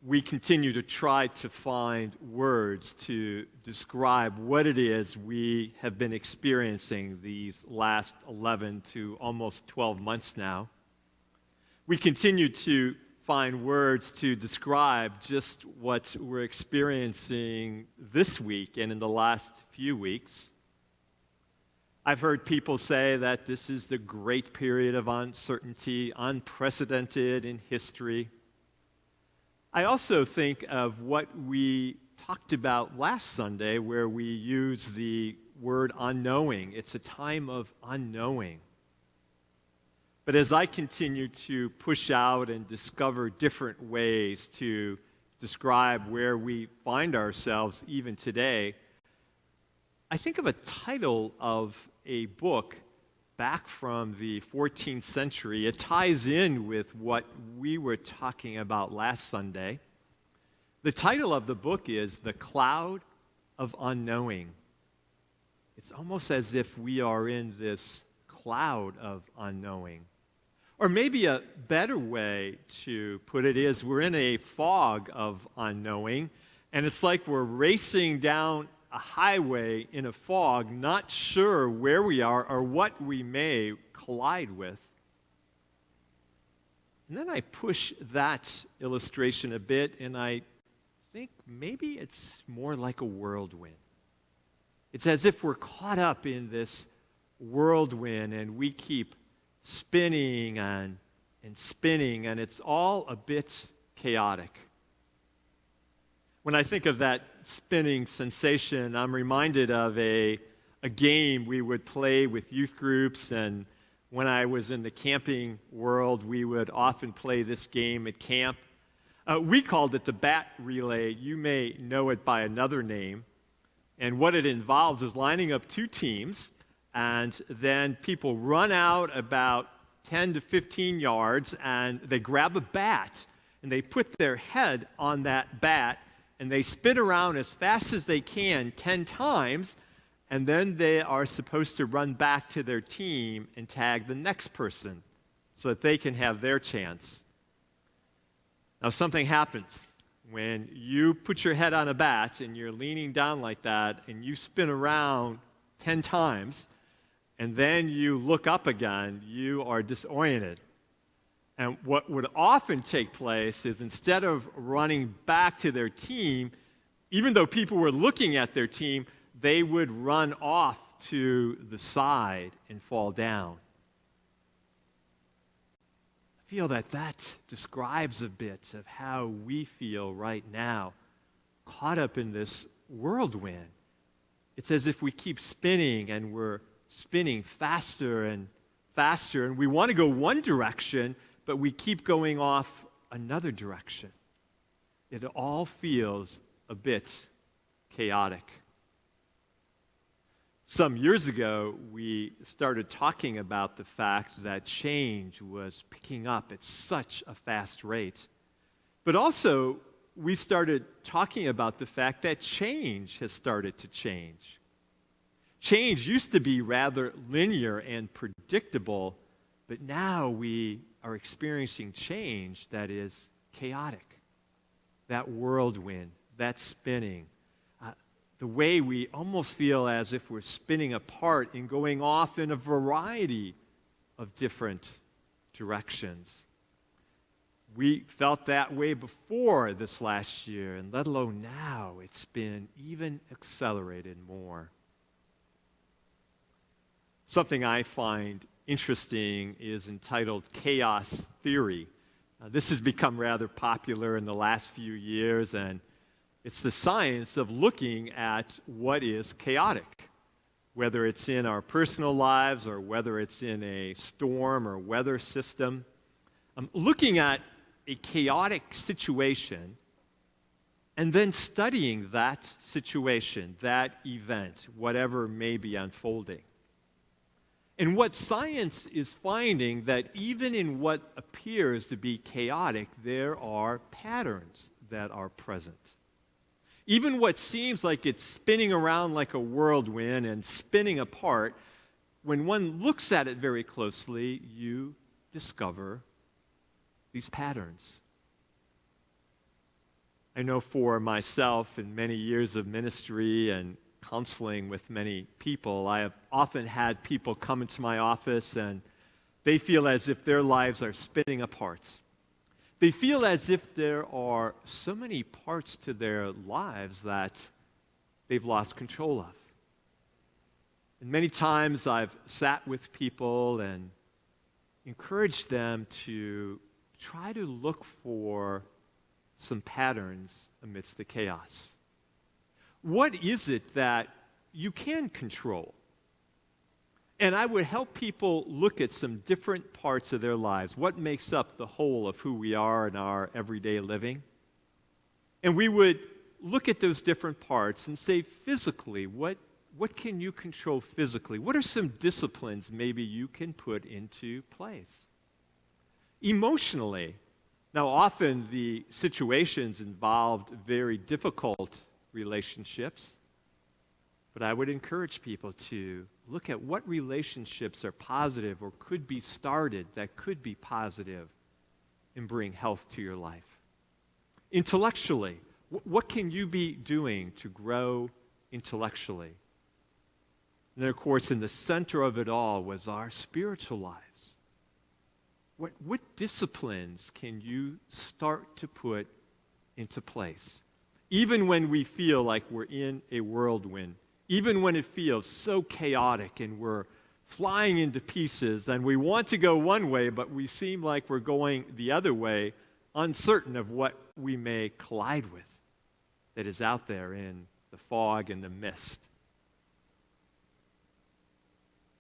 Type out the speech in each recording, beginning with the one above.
we continue to try to find words to describe what it is we have been experiencing these last 11 to almost 12 months now. We continue to find words to describe just what we're experiencing this week and in the last few weeks. I've heard people say that this is the great period of uncertainty, unprecedented in history. I also think of what we talked about last Sunday, where we use the word unknowing. It's a time of unknowing. But as I continue to push out and discover different ways to describe where we find ourselves even today, I think of a title of a book back from the 14th century. It ties in with what we were talking about last Sunday. The title of the book is The Cloud of Unknowing. It's almost as if we are in this cloud of unknowing. Or maybe a better way to put it is we're in a fog of unknowing, and it's like we're racing down a highway in a fog, not sure where we are or what we may collide with. And then I push that illustration a bit, and I think maybe it's more like a whirlwind. It's as if we're caught up in this whirlwind, and we keep spinning and spinning, and it's all a bit chaotic. When I think of that spinning sensation, I'm reminded of a game we would play with youth groups, and when I was in the camping world, we would often play this game at camp. We called it the bat relay. You may know it by another name. And what it involves is lining up two teams, and then people run out about 10 to 15 yards, and they grab a bat, and they put their head on that bat, and they spin around as fast as they can 10 times, and then they are supposed to run back to their team and tag the next person so that they can have their chance. Now, something happens when you put your head on a bat and you're leaning down like that and you spin around 10 times and then you look up again, you are disoriented. And what would often take place is instead of running back to their team, even though people were looking at their team, they would run off to the side and fall down. I feel that describes a bit of how we feel right now, caught up in this whirlwind. It's as if we keep spinning, and we're spinning faster and faster, and we want to go one direction, but we keep going off another direction. It all feels a bit chaotic. Some years ago, we started talking about the fact that change was picking up at such a fast rate. But also, we started talking about the fact that change has started to change. Change used to be rather linear and predictable, but now we are experiencing change that is chaotic. That whirlwind, that spinning, the way we almost feel as if we're spinning apart and going off in a variety of different directions. We felt that way before this last year, and let alone now, it's been even accelerated more. Something I find interesting is entitled chaos theory. This has become rather popular in the last few years, and it's the science of looking at what is chaotic, whether it's in our personal lives or whether it's in a storm or weather system. Looking at a chaotic situation and then studying that situation, that event, whatever may be unfolding. And what science is finding, that even in what appears to be chaotic, there are patterns that are present. Even what seems like it's spinning around like a whirlwind and spinning apart, when one looks at it very closely, you discover these patterns. I know for myself, in many years of ministry and counseling with many people, I have often had people come into my office and they feel as if their lives are spinning apart. They feel as if there are so many parts to their lives that they've lost control of. And many times I've sat with people and encouraged them to try to look for some patterns amidst the chaos. What is it that you can control? And I would help people look at some different parts of their lives. What makes up the whole of who we are in our everyday living? And we would look at those different parts and say, physically, what can you control physically? What are some disciplines maybe you can put into place? Emotionally, now often the situations involved very difficult relationships, but I would encourage people to look at what relationships are positive or could be started that could be positive and bring health to your life. Intellectually, what can you be doing to grow intellectually? And then, of course, in the center of it all was our spiritual lives. What disciplines can you start to put into place? Even when we feel like we're in a whirlwind, even when it feels so chaotic and we're flying into pieces and we want to go one way, but we seem like we're going the other way, uncertain of what we may collide with that is out there in the fog and the mist.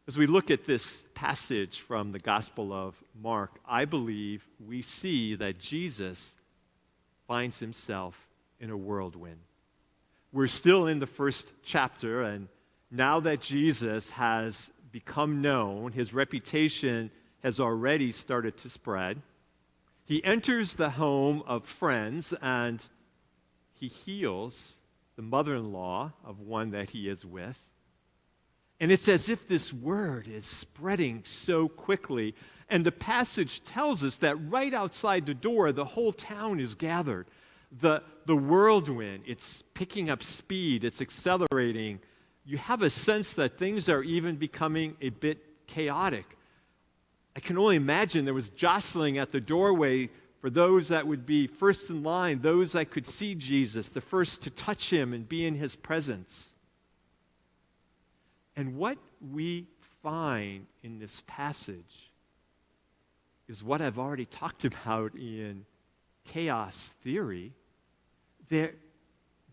As we look at this passage from the Gospel of Mark, I believe we see that Jesus finds himself in a whirlwind. We're still in the first chapter, and now that Jesus has become known, his reputation has already started to spread. He enters the home of friends, and he heals the mother-in-law of one that he is with. And it's as if this word is spreading so quickly. And the passage tells us that right outside the door, the whole town is gathered. The whirlwind, it's picking up speed, it's accelerating. You have a sense that things are even becoming a bit chaotic. I can only imagine there was jostling at the doorway for those that would be first in line, those that could see Jesus, the first to touch him and be in his presence. And what we find in this passage is what I've already talked about in chaos theory. There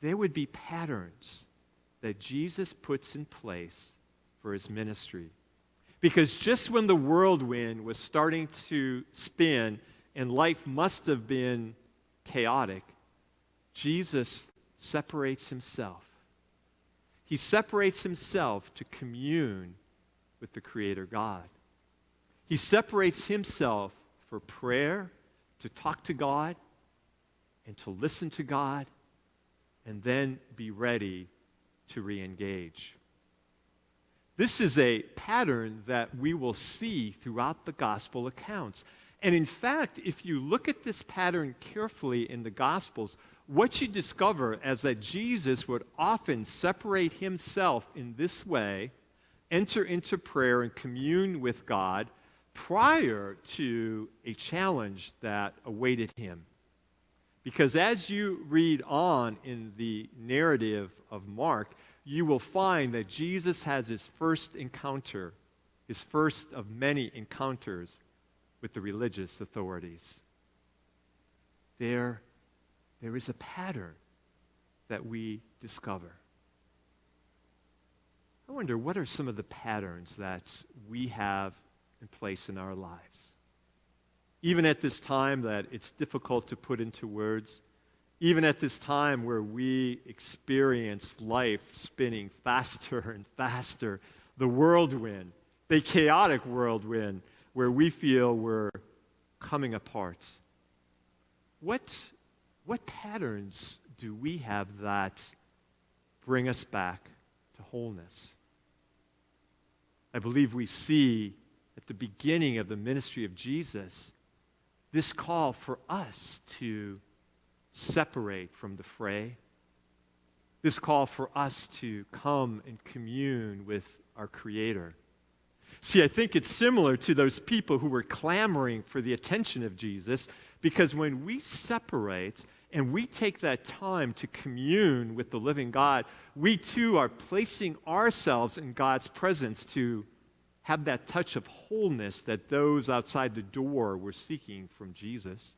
would be patterns that Jesus puts in place for his ministry. Because just when the whirlwind was starting to spin and life must have been chaotic, Jesus separates himself. He separates himself to commune with the Creator God. He separates himself for prayer, to talk to God, and to listen to God, and then be ready to re-engage. This is a pattern that we will see throughout the gospel accounts. And in fact, if you look at this pattern carefully in the Gospels, what you discover is that Jesus would often separate himself in this way, enter into prayer and commune with God prior to a challenge that awaited him. Because as you read on in the narrative of Mark, you will find that Jesus has his first encounter, his first of many encounters with the religious authorities. There is a pattern that we discover. I wonder, what are some of the patterns that we have in place in our lives? Even at this time that it's difficult to put into words, even at this time where we experience life spinning faster and faster, the whirlwind, the chaotic whirlwind, where we feel we're coming apart. What patterns do we have that bring us back to wholeness? I believe we see at the beginning of the ministry of Jesus this call for us to separate from the fray. This call for us to come and commune with our Creator. See, I think it's similar to those people who were clamoring for the attention of Jesus, because when we separate and we take that time to commune with the living God, we too are placing ourselves in God's presence to have that touch of wholeness that those outside the door were seeking from Jesus.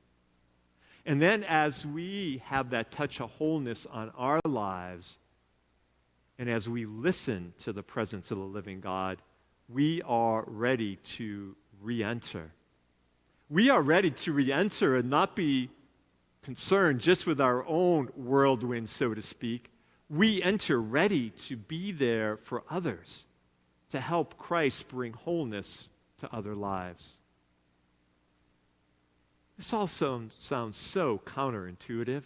And then as we have that touch of wholeness on our lives, and as we listen to the presence of the living God, we are ready to re-enter. We are ready to re-enter and not be concerned just with our own whirlwind, so to speak. We enter ready to be there for others, to help Christ bring wholeness to other lives. This also sounds so counterintuitive,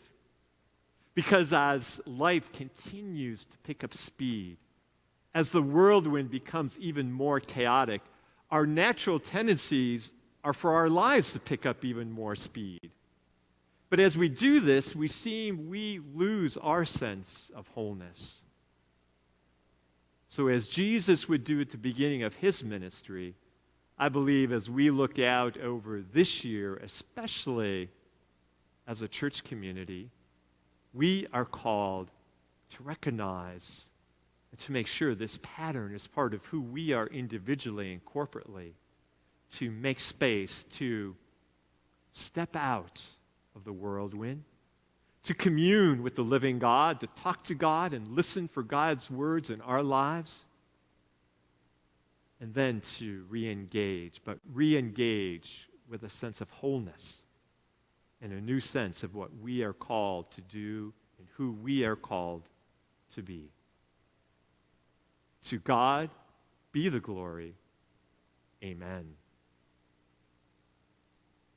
because as life continues to pick up speed, as the whirlwind becomes even more chaotic, our natural tendencies are for our lives to pick up even more speed. But as we do this, we lose our sense of wholeness. So as Jesus would do at the beginning of his ministry, I believe as we look out over this year, especially as a church community, we are called to recognize and to make sure this pattern is part of who we are individually and corporately, to make space to step out of the whirlwind, to commune with the living God, to talk to God and listen for God's words in our lives, and then to re-engage, but re-engage with a sense of wholeness and a new sense of what we are called to do and who we are called to be. To God be the glory. Amen.